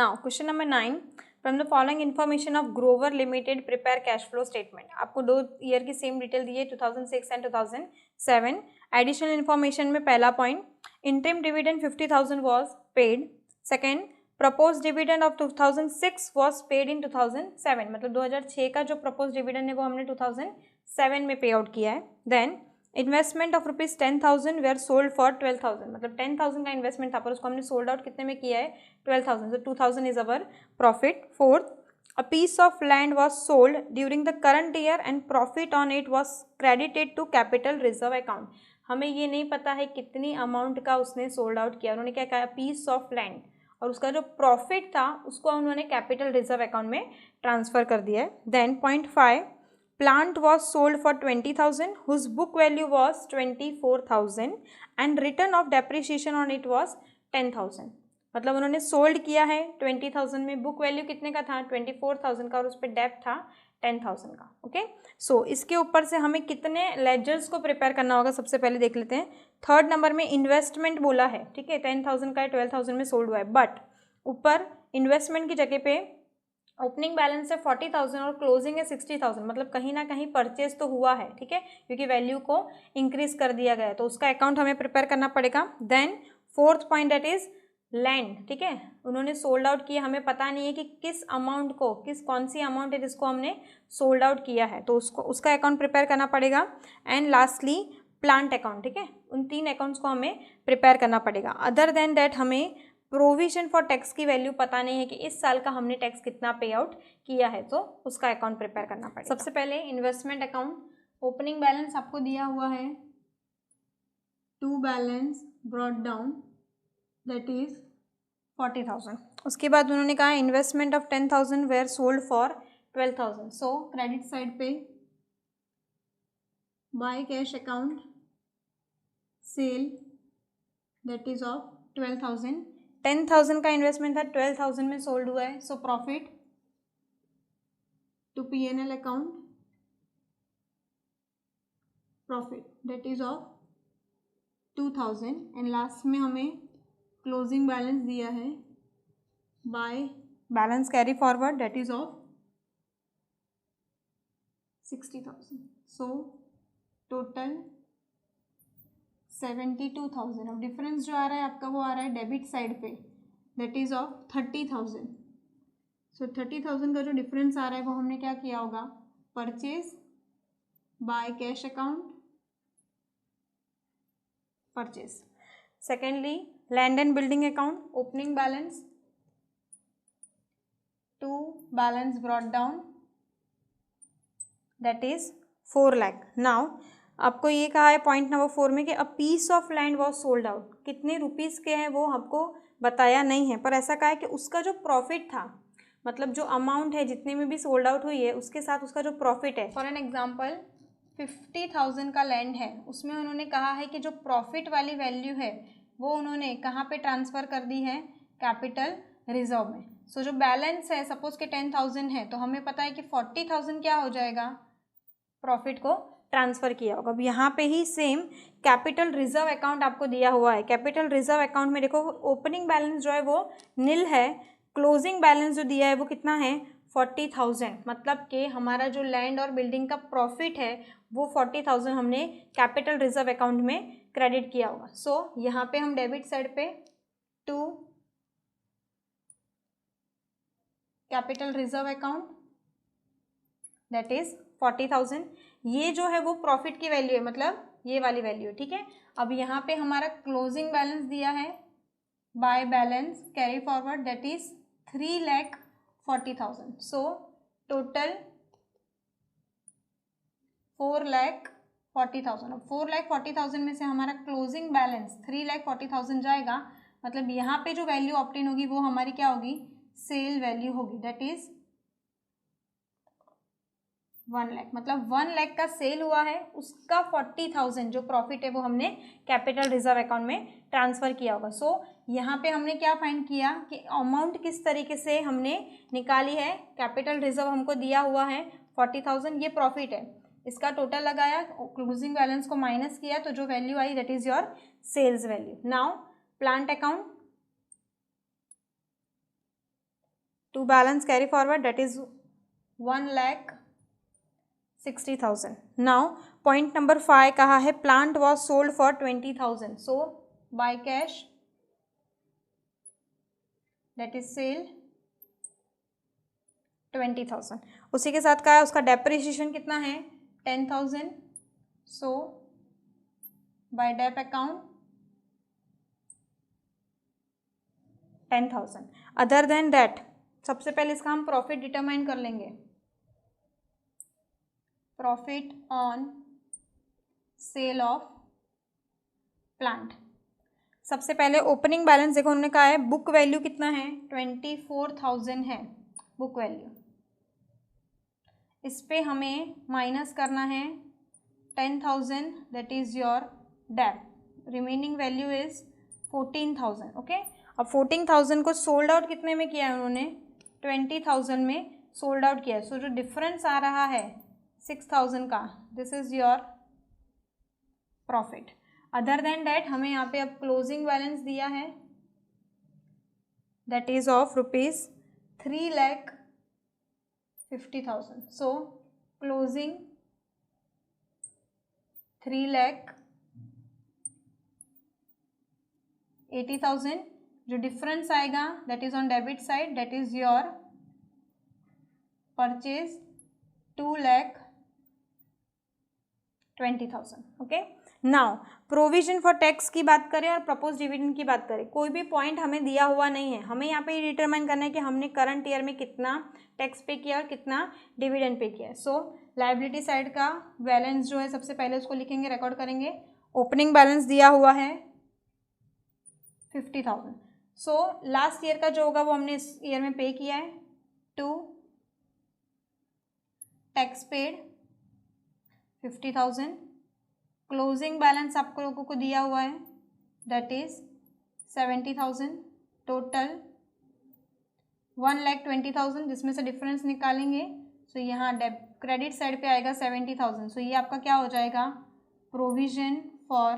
Now question number 9, from the following information of Grover limited prepare cash flow statement. आपको 2 year की same detail दी है, 2006 and 2007। Additional information में पहला point, interim dividend 50,000 was paid. Second, propose dividend of 2006 was paid in 2007, मतलब 2006 का जो propose dividend है वो हमने 2007 में पे आउट किया है। Then investment of rupees 10,000 were sold for 12,000, मतलब 10,000 का इन्वेस्टमेंट था पर उसको हमने सोल्ड आउट कितने में किया है, 12,000, so 2,000 is our profit. Fourth, a piece of land was sold during the current year and profit on it was credited to capital reserve account. हमें ये नहीं पता है कितनी अमाउंट का उसने सोल्ड आउट किया, उन्होंने क्या कहा, पीस ऑफ लैंड, और उसका जो प्रॉफिट था उसको उन्होंने कैपिटल रिजर्व अकाउंट में ट्रांसफर कर दिया है। Then point 5, plant was sold for 20,000 whose book value was 24,000 and return of depreciation on it was 10,000, मतलब उन्होंने सोल्ड किया है 20,000 में, बुक वैल्यू कितने का था, 24,000 का, और उस पर डेप्ट था 10,000 का। ओके, सो इसके ऊपर से हमें कितने लेजर्स को प्रिपेयर करना होगा सबसे पहले देख लेते हैं। थर्ड नंबर में इन्वेस्टमेंट बोला है, ठीक है, 10,000 का है, 12,000 में सोल्ड हुआ है, बट ऊपर इन्वेस्टमेंट की जगह पे ओपनिंग बैलेंस है 40,000 और क्लोजिंग है 60,000, मतलब कहीं ना कहीं परचेज तो हुआ है, ठीक है, क्योंकि वैल्यू को इंक्रीज कर दिया गया है, तो उसका अकाउंट हमें प्रिपेयर करना पड़ेगा। Then fourth point that is land, ठीक है, उन्होंने सोल्ड आउट किया, हमें पता नहीं है कि किस अमाउंट को, कौन सी अमाउंट है जिसको हमने सोल्ड आउट किया है, तो उसका अकाउंट प्रिपेयर करना पड़ेगा। एंड लास्टली प्लांट अकाउंट, ठीक है, उन 3 अकाउंट्स को हमें प्रिपेयर करना पड़ेगा। अदर देन दैट हमें प्रोविजन फॉर टैक्स की वैल्यू पता नहीं है कि इस साल का हमने टैक्स कितना पे आउट किया है, तो उसका अकाउंट प्रिपेयर करना पड़ेगा। सबसे पहले इन्वेस्टमेंट अकाउंट, ओपनिंग बैलेंस आपको दिया हुआ है, to balance brought down that is 40,000। उसके बाद उन्होंने कहा investment of 10,000 were sold for 12,000, so credit side पे by cash account sale that is of 12,000, 10,000 का इन्वेस्टमेंट था, 12,000 में सोल्ड हुआ है, so profit to P&L account, profit that is of 2,000, and last में हमें क्लोजिंग बैलेंस दिया है by balance carry forward that is of 60,000, so total 72,000। अब डिफरेंस जो आ रहा है आपका वो आ रहा है डेबिट साइड पे दैट इज ऑफ 30,000, सो 30,000 का जो डिफरेंस आ रहा है वो हमने क्या किया होगा, purchase by cash account, purchase. Secondly land and building account, opening balance to balance brought down that is 4 lakh. Now आपको ये कहा है पॉइंट नंबर 4 में कि a piece of land was sold out, कितने रुपीज़ के हैं वो आपको बताया नहीं है, पर ऐसा कहा है कि उसका जो प्रॉफिट था, मतलब जो अमाउंट है जितने में भी सोल्ड आउट हुई है उसके साथ उसका जो प्रॉफिट है, फॉर एन एग्जांपल 50,000 का लैंड है, उसमें उन्होंने कहा है कि जो प्रॉफिट वाली वैल्यू है वो उन्होंने कहाँ पे ट्रांसफ़र कर दी है, कैपिटल रिजर्व में। सो जो बैलेंस है सपोज के 10,000 है, तो हमें पता है कि 40,000 क्या हो जाएगा, प्रॉफिट को ट्रांसफ़र किया होगा। अब यहाँ पे ही सेम कैपिटल रिजर्व अकाउंट आपको दिया हुआ है, कैपिटल रिजर्व अकाउंट में देखो ओपनिंग बैलेंस जो है वो निल है, क्लोजिंग बैलेंस जो दिया है वो कितना है, 40,000, मतलब कि हमारा जो लैंड और बिल्डिंग का प्रॉफिट है वो 40,000 हमने कैपिटल रिजर्व अकाउंट में क्रेडिट किया होगा। सो यहाँ पे हम डेबिट साइड पे to capital reserve account that is 40,000, ये जो है वो प्रॉफिट की वैल्यू है, मतलब ये वाली वैल्यू है, ठीक है। अब यहाँ पे हमारा क्लोजिंग बैलेंस दिया है by balance carry forward that is 3,40,000, so total 4,40,000। अब 4,40,000 में से हमारा क्लोजिंग बैलेंस 3,40,000 जाएगा, मतलब यहाँ पे जो वैल्यू ऑब्टेन होगी वो हमारी क्या होगी, सेल वैल्यू होगी दैट इज 1 लाख, मतलब 1 लाख का सेल हुआ है, उसका 40,000 जो प्रॉफिट है वो हमने कैपिटल रिजर्व अकाउंट में ट्रांसफ़र किया होगा। सो यहाँ पे हमने क्या फाइंड किया कि अमाउंट किस तरीके से हमने निकाली है, कैपिटल रिजर्व हमको दिया हुआ है 40,000, ये प्रॉफिट है, इसका टोटल लगाया, क्लोजिंग बैलेंस को माइनस किया, तो जो वैल्यू आई that is your sales value. Now plant account, to balance carry forward that is 1,60,000. Now point number 5 कहा है plant was sold for 20,000. So by cash that is sale 20,000. उसी के साथ कहा है उसका डेप्रिसिएशन कितना है 10,000. So by dep account 10,000. Other than that सबसे पहले इसका हम प्रॉफिट डिटरमाइन कर लेंगे. Profit on sale of plant. सबसे पहले ओपनिंग बैलेंस देखो उन्होंने कहा है बुक वैल्यू कितना है 24,000 है बुक वैल्यू. इस पे हमें माइनस करना है 10,000 that is your dep. Remaining value is 14,000. Okay. अब 14,000 को सोल्ड आउट कितने में किया है उन्होंने 20,000 में सोल्ड आउट किया है. सो जो डिफरेंस आ रहा है 6,000 का this is your profit. Other than that हमें यहाँ पे अब क्लोजिंग बैलेंस दिया है that is of rupees 3,50,000. So closing 3,80,000. जो डिफरेंस आएगा that is on debit side that is your purchase 2,20,000. Okay. Now provision for tax की बात करें और प्रपोज डिविडेंड की बात करें कोई भी पॉइंट हमें दिया हुआ नहीं है. हमें यहाँ पे डिटरमाइन करना है कि हमने करंट ईयर में कितना टैक्स पे किया और कितना डिविडेंड पे किया है. सो लायबिलिटी साइड का बैलेंस जो है सबसे पहले उसको लिखेंगे रिकॉर्ड करेंगे. ओपनिंग बैलेंस दिया हुआ है 50,000. सो लास्ट ईयर का जो होगा वो हमने इस ईयर में पे किया है. To tax paid 50,000. Closing balance आपको लोगों को दिया हुआ है दैट इज 70,000. टोटल 1,20,000 जिसमें से डिफरेंस निकालेंगे. सो यहाँ क्रेडिट साइड पे आएगा 70,000. सो ये आपका क्या हो जाएगा provision for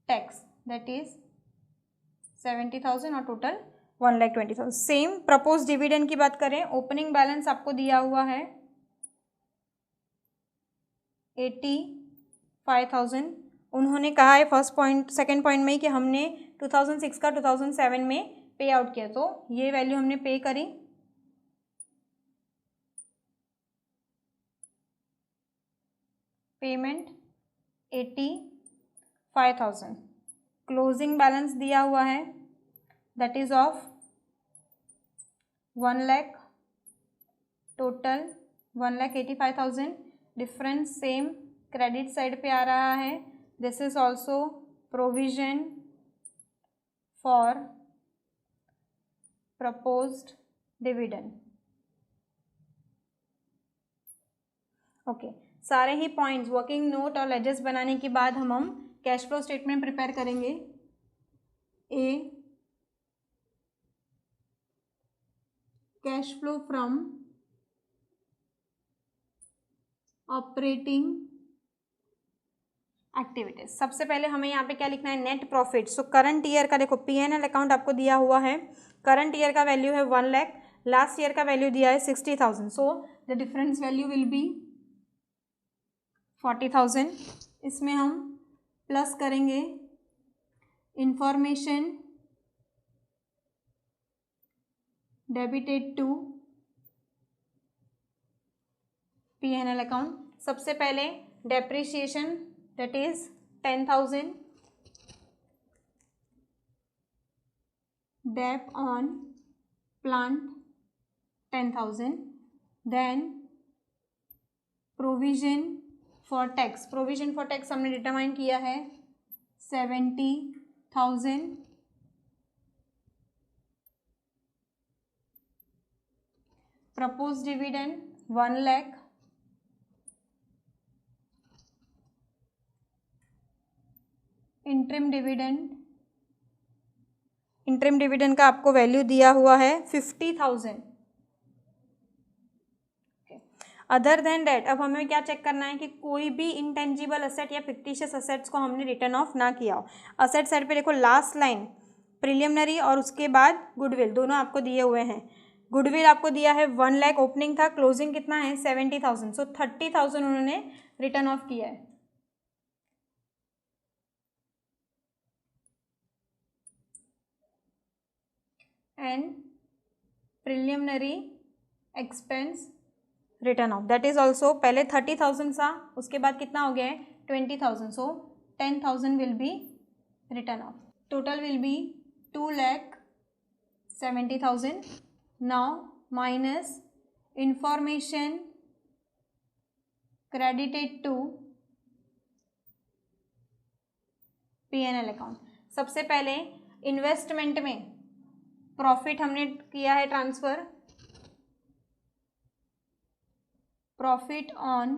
tax that is 70,000 और टोटल 1,20,000. सेम प्रपोज डिविडेंड की बात करें ओपनिंग बैलेंस आपको दिया हुआ है 85,000. उन्होंने कहा है फर्स्ट पॉइंट सेकंड पॉइंट में ही कि हमने 2006 का 2007 में पे आउट किया. तो ये वैल्यू हमने पे करी. पेमेंट 85,000. क्लोजिंग बैलेंस दिया हुआ है that is of 1 lakh. Total 1,85,000. Difference same credit side पे आ रहा है. This is also provision for proposed dividend. Okay. सारे ही पॉइंट्स वर्किंग नोट और लेजर्स बनाने के बाद हम कैश फ्लो स्टेटमेंट प्रिपेयर करेंगे. A cash flow from operating activities. सबसे पहले हमें यहाँ पे क्या लिखना है net profit. So current year का देखो P&L अकाउंट आपको दिया हुआ है. करंट ईयर का वैल्यू है 1 लाख. लास्ट ईयर का वैल्यू दिया है 60,000. So the difference value will B 40,000. इसमें हम प्लस करेंगे information debited to P&L account. सबसे पहले depreciation that is 10,000. Dep on plant 10,000. Then provision for tax. Provision for tax हमने डिटरमाइन किया है 70,000. Propose dividend 1 lakh. Interim dividend का आपको वैल्यू दिया हुआ है 50,000. अदर देन डैट अब हमें क्या चेक करना है कि कोई भी इंटेंजिबल असेट या फिक्टिशियस असेट्स को हमने रिटर्न ऑफ ना किया हो. असेट साइड पे देखो लास्ट लाइन प्रिलिमिनरी और उसके बाद गुडविल दोनों आपको दिए हुए हैं. गुडविल आपको दिया है 1 लाख, ओपनिंग था, क्लोजिंग कितना है 70,000, सो 30,000 उन्होंने रिटर्न ऑफ किया है। And preliminary expense return of, that is also, पहले 30,000 था, उसके बाद कितना हो गया है 20,000, so 10,000 will be return off. Total will be 2,70,000। Now minus information credited to P&L account. सबसे पहले इन्वेस्टमेंट में प्रॉफिट हमने किया है transfer, profit on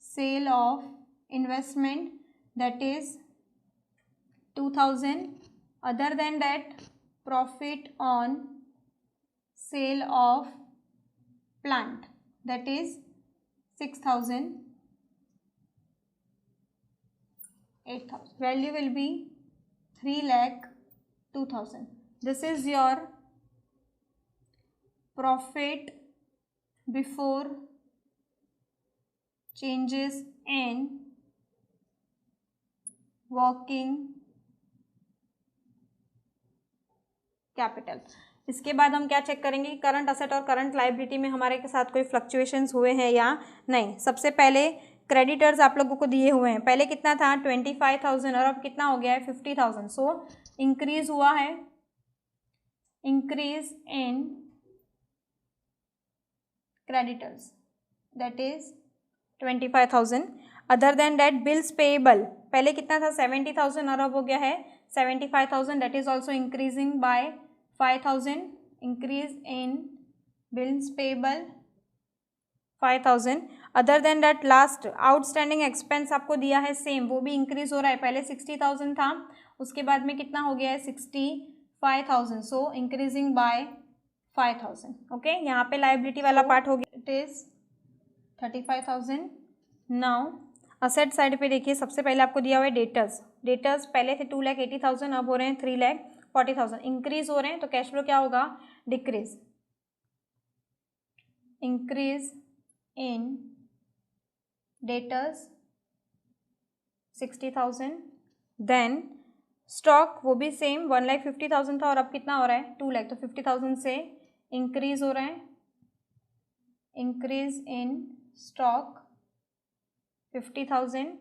sale of investment that is 2,000, other than that profit on sale of plant that is 6,000, 8,000, value will be 3,02,000. This is your profit before changes in working capital. इसके बाद हम क्या check करेंगे कि current asset और current liability में हमारे के साथ कोई फ्लक्चुएशंस हुए हैं या नहीं। सबसे पहले क्रेडिटर्स आप लोगों को दिए हुए हैं, पहले कितना था 25,000 और अब कितना हो गया है 50,000, सो इंक्रीज हुआ है, increase in creditors that is 25,000। Other than that bills payable, पहले कितना था 70,000 और अब हो गया है 75,000, that is also increasing by 5,000, increase in bills payable 5,000। Other than that last outstanding expense आपको दिया है सेम, वो भी इंक्रीज हो रहा है, पहले 60,000 था, उसके बाद में कितना हो गया है 65,000, सो इंक्रीजिंग बाय 5,000। ओके, यहाँ पे लाइबिलिटी वाला पार्ट हो गया, it is 35,000। Now asset side पे देखिए, सबसे पहले आपको दिया हुआ है डेटर्स, डेटर्स पहले थे 2,80,000, अब हो रहे हैं 3,40,000, इंक्रीज हो रहे हैं, तो कैश फ्लो क्या होगा decrease, increase in debtors 60,000। Then stock वो भी सेम 1,50,000 था और अब कितना हो रहा है 2 लाख, तो 50,000 से इंक्रीज हो रहा है, increase in stock 50,000।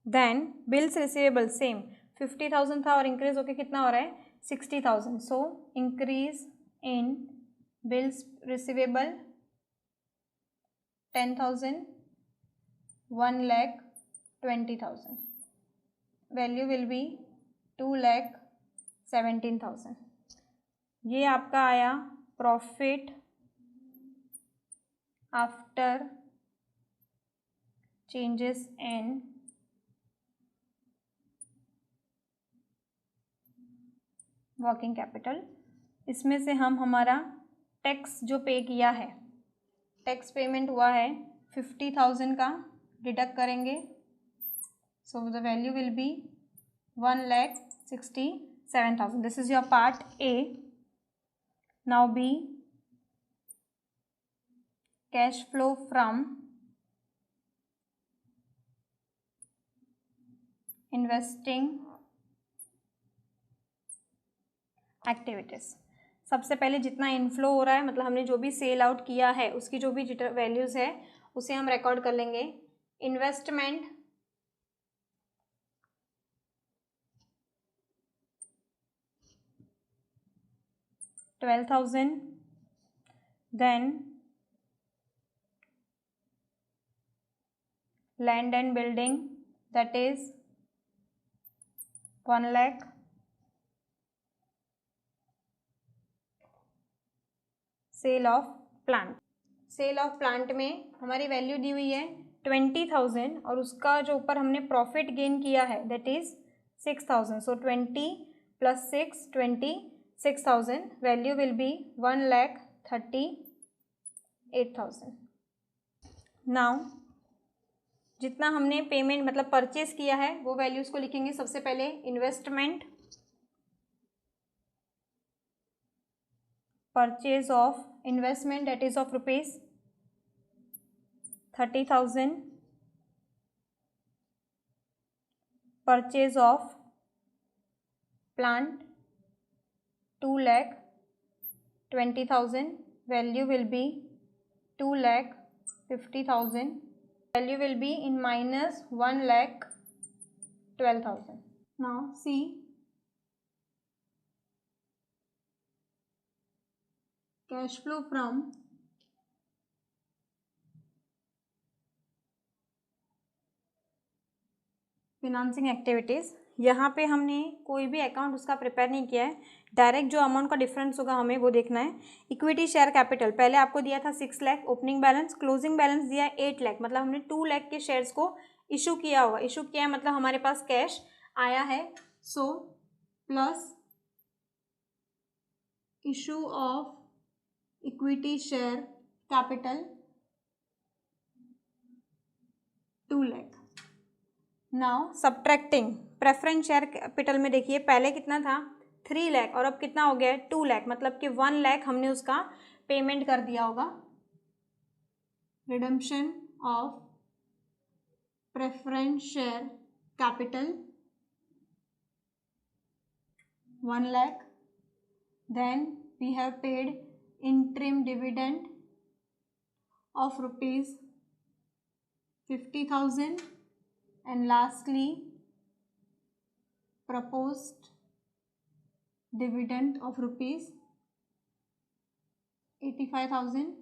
Then bills receivable same 50,000 था और इंक्रीज होके कितना हो रहा है 60,000, so increase in bills receivable 10,000, 1,20,000, value will B 2,17,000। ये आपका आया profit after changes in working capital. इसमें से हम हमारा टैक्स जो पे किया है, टैक्स पेमेंट हुआ है 50,000 का, डिडक्ट करेंगे, so the value will be 1,67,000। This is your part A. Now B cash flow from investing activities. सबसे पहले जितना इनफ्लो हो रहा है, मतलब हमने जो भी सेल आउट किया है उसकी जो भी वैल्यूज है उसे हम रिकॉर्ड कर लेंगे। Investment 12,000, then land and building that is 1 lakh, sale of plant, sale of plant में हमारी वैल्यू दी हुई है 20,000 और उसका जो ऊपर हमने प्रॉफिट गेन किया है that is 6,000, so 20 + 6 26,000, value will B 1,38,000। Now जितना हमने पेमेंट मतलब परचेज किया है वो वैल्यूज को लिखेंगे। सबसे पहले investment purchase of investment that is of rupees 30,000, purchase of plant 2,20,000, value will be 2,50,000, value will be in minus 1,12,000. Now see, cash flow from financing activities, यहाँ पे हमने कोई भी अकाउंट उसका प्रिपेयर नहीं किया है, डायरेक्ट जो अमाउंट का डिफरेंस होगा हमें वो देखना है। इक्विटी शेयर कैपिटल पहले आपको दिया था 6 lakh opening balance, closing balance दिया है 8 लाख, मतलब हमने 2 लाख के शेयर्स को इशू किया होगा। इशू किया है मतलब हमारे पास कैश आया है। So plus issue of equity share capital 2 lakh. Now subtracting preference share capital में देखिए पहले कितना था 3 लाख और अब कितना हो गया है 2 लाख, मतलब कि 1 लाख हमने उसका पेमेंट कर दिया होगा। Redemption of preference share capital 1 lakh, then we have paid interim dividend of rupees 50,000 and lastly proposed dividend of rupees 85,000,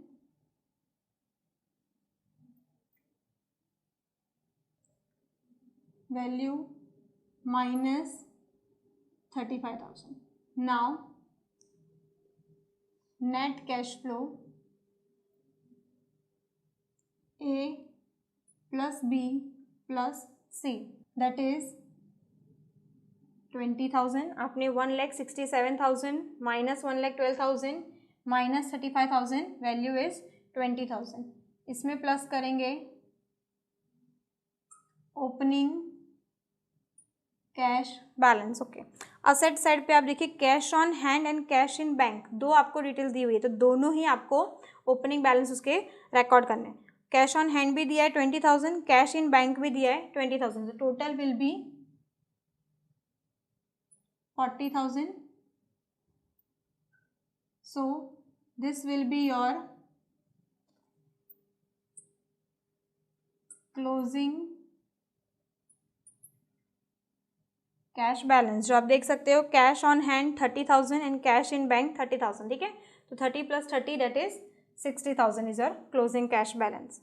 value minus 35,000. Now net cash flow A plus B plus C that is 20,000. आपने 1,67,000 minus 1,12,000 minus 35,000, value is 20,000। इसमें plus करेंगे opening cash balance. Okay, asset side पे आप देखिए cash on hand and cash in bank, दो आपको detail दी हुई है, तो दोनों ही आपको ओपनिंग बैलेंस उसके रिकॉर्ड करने हैं। कैश ऑन हैंड भी दिया है 20,000, कैश इन बैंक भी दिया है 20,000, तो total will B 40,000. So this will be your closing cash balance, जो आप देख सकते हो cash on hand 30,000 and cash in bank 30,000। ठीक है, तो 30 + 30 that is 60,000 is your closing cash balance.